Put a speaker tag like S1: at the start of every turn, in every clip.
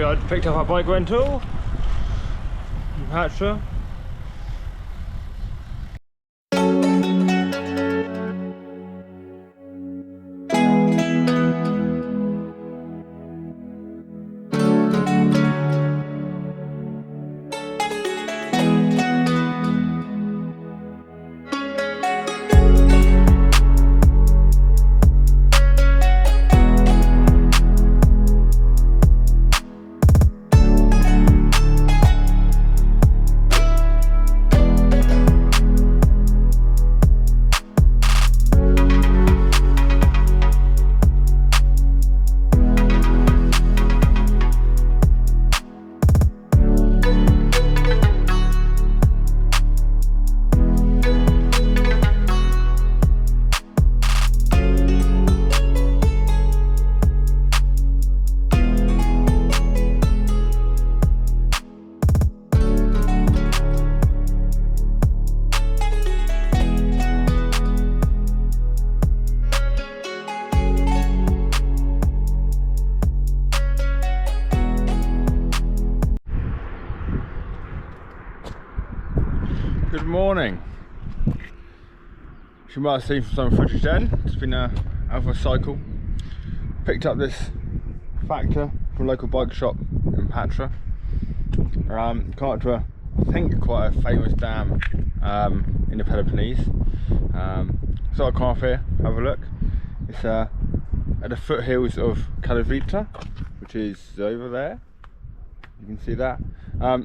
S1: I picked up our bike rental in Patra. Good morning. As you might have seen from some footage then, it's been out of a cycle. Picked up this Factor from a local bike shop in Patra. Come up to I think quite a famous dam in the Peloponnese. So I come off here, have a look. It's at the foothills of Kato, which is over there. You can see that.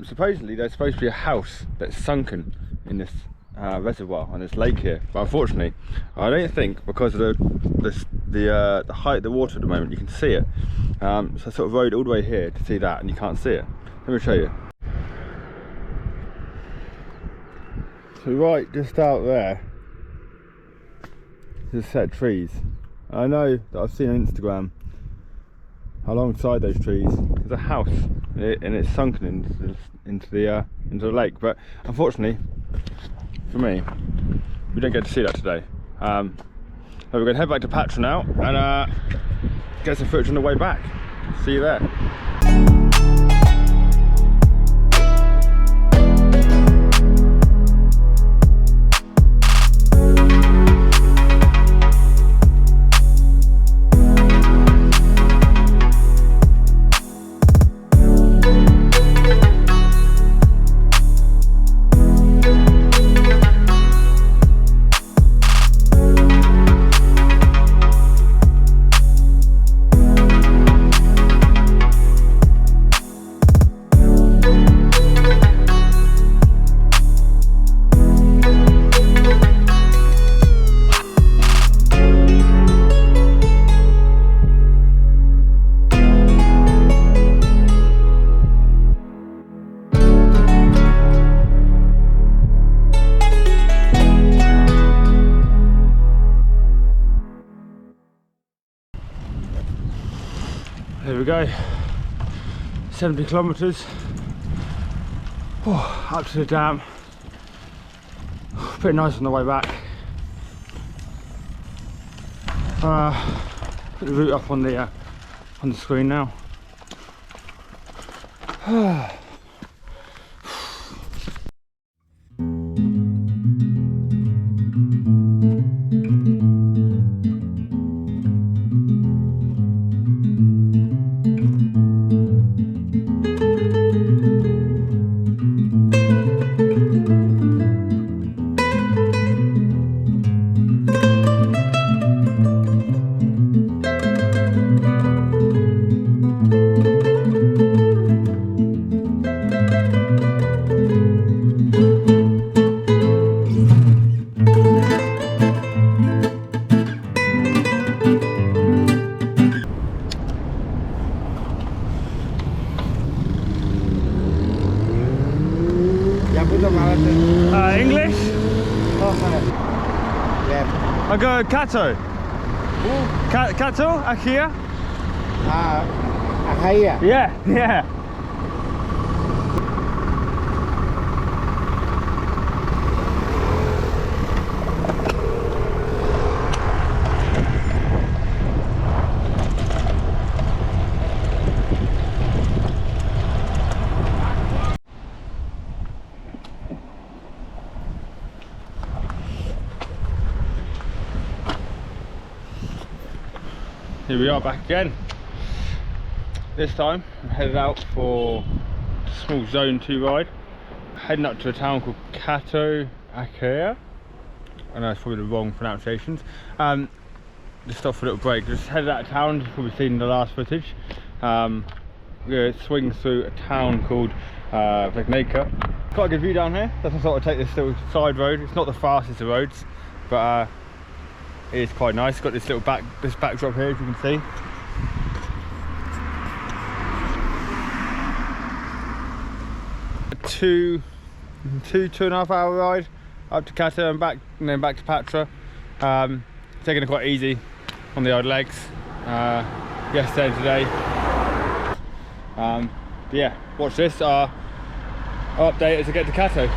S1: Supposedly there's supposed to be a house that's sunken in this reservoir on this lake here, but unfortunately I don't think, because of the height of the water at the moment, you can see it. So I sort of rode all the way here to see that, and you can't see it. Let me show you. So right just out there, there's a set of trees. I know that I've seen on Instagram alongside those trees there's a house, and it's sunken into the lake. But unfortunately for me, we don't get to see that today. So we're going to head back to Patra now and get some footage on the way back. See you there. There we go, 70 kilometres up to the dam. Pretty nice on the way back. Put the route up on the screen now. English? I go Kato. Kato? Akia?
S2: Ahaya.
S1: Yeah. here we are back again. This time I'm headed out for a small zone 2 ride. Heading up to a town called Kato. I know it's probably the wrong pronunciations. Just off for a little break. Just headed out of town, you've probably seen the last footage. We're going to swing through a town called Patra. Quite a good view down here. That's why I thought I'd take this little side road. It's not the fastest of roads, but it is quite nice. It's got this little backdrop here, as you can see. Two and a half hour ride up to Kato and back, and then back to Patra. Taking it quite easy on the old legs yesterday and today. But yeah, watch this. I'll update as I get to Kato.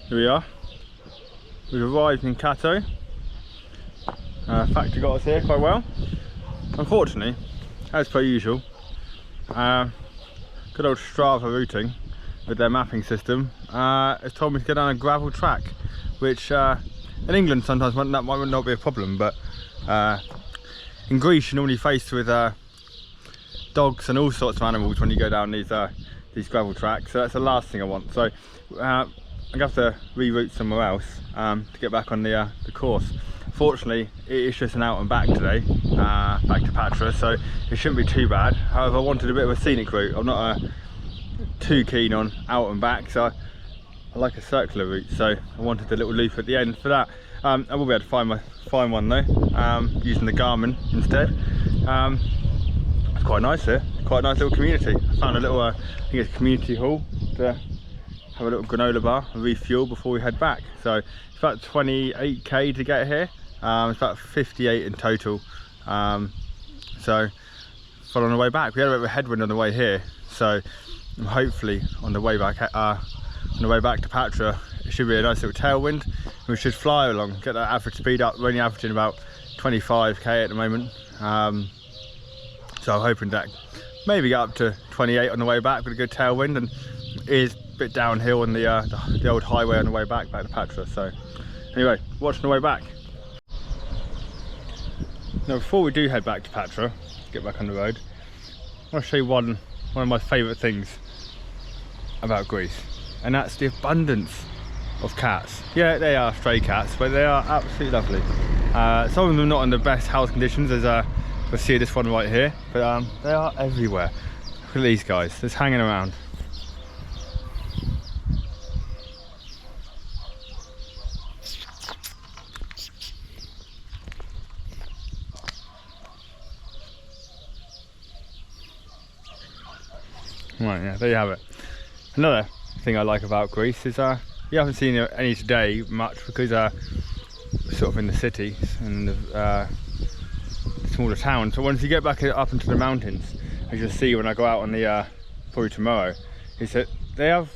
S1: Here we are. We've arrived in Kato. Factory got us here quite well. Unfortunately, as per usual, good old Strava routing with their mapping system has told me to go down a gravel track, which in England sometimes that might not be a problem, but in Greece you're normally faced with dogs and all sorts of animals when you go down these gravel tracks. So that's the last thing I want. So I'm going to have to reroute somewhere else to get back on the course. Fortunately, it is just an out and back today, back to Patra, so it shouldn't be too bad. However, I wanted a bit of a scenic route. I'm not too keen on out and back, so I like a circular route, so I wanted a little loop at the end for that. I will be able to find one though, using the Garmin instead. It's quite nice here, quite a nice little community. I found a little, I think it's community hall to have a little granola bar and refuel before we head back. So it's about 28k to get here. It's about 58 in total. So on the way back, we had a bit of a headwind on the way here. So hopefully on the way back to Patra, it should be a nice little tailwind. We should fly along, get that average speed up. We're only averaging about 25k at the moment. So I'm hoping that maybe get up to 28 on the way back with a good tailwind, and it is a bit downhill on the old highway on the way back to Patra. So anyway, watching the way back. Now before we do head back to Patra, get back on the road, I want to show you one of my favourite things about Greece, and that's the abundance of cats. Yeah, they are stray cats, but they are absolutely lovely. Some of them not in the best house conditions, as we'll see this one right here, but they are everywhere. Look at these guys, just hanging around. Right, yeah, there you have it. Another thing I like about Greece is you haven't seen any today much, because we're sort of in the city and the smaller towns. So once you get back up into the mountains, as you'll see when I go out on the probably tomorrow, is that they have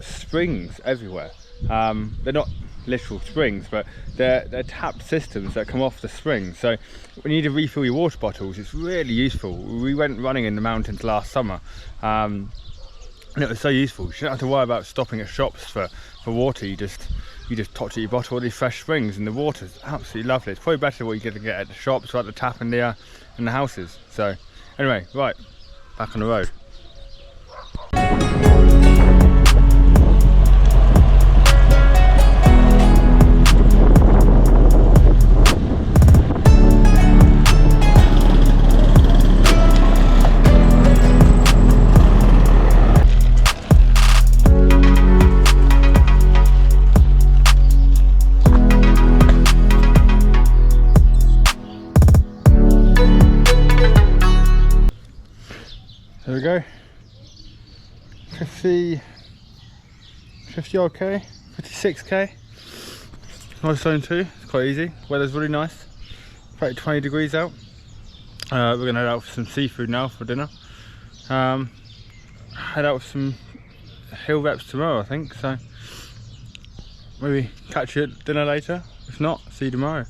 S1: springs everywhere. They're not literal springs, but they're tapped systems that come off the spring. So when you need to refill your water bottles, it's really useful. We went running in the mountains last summer, and it was so useful. You don't have to worry about stopping at shops for water. You just top to your bottle with these fresh springs, and the water's absolutely lovely. It's probably better than what you get at the shops or at the tap in the houses. So anyway, right, back on the road. There we go. 50 odd k, 56k. Nice zone too, it's quite easy. Weather's really nice. about 20 degrees out. We're gonna head out for some seafood now for dinner. Head out for some hill reps tomorrow, I think, so maybe catch you at dinner later. If not, see you tomorrow.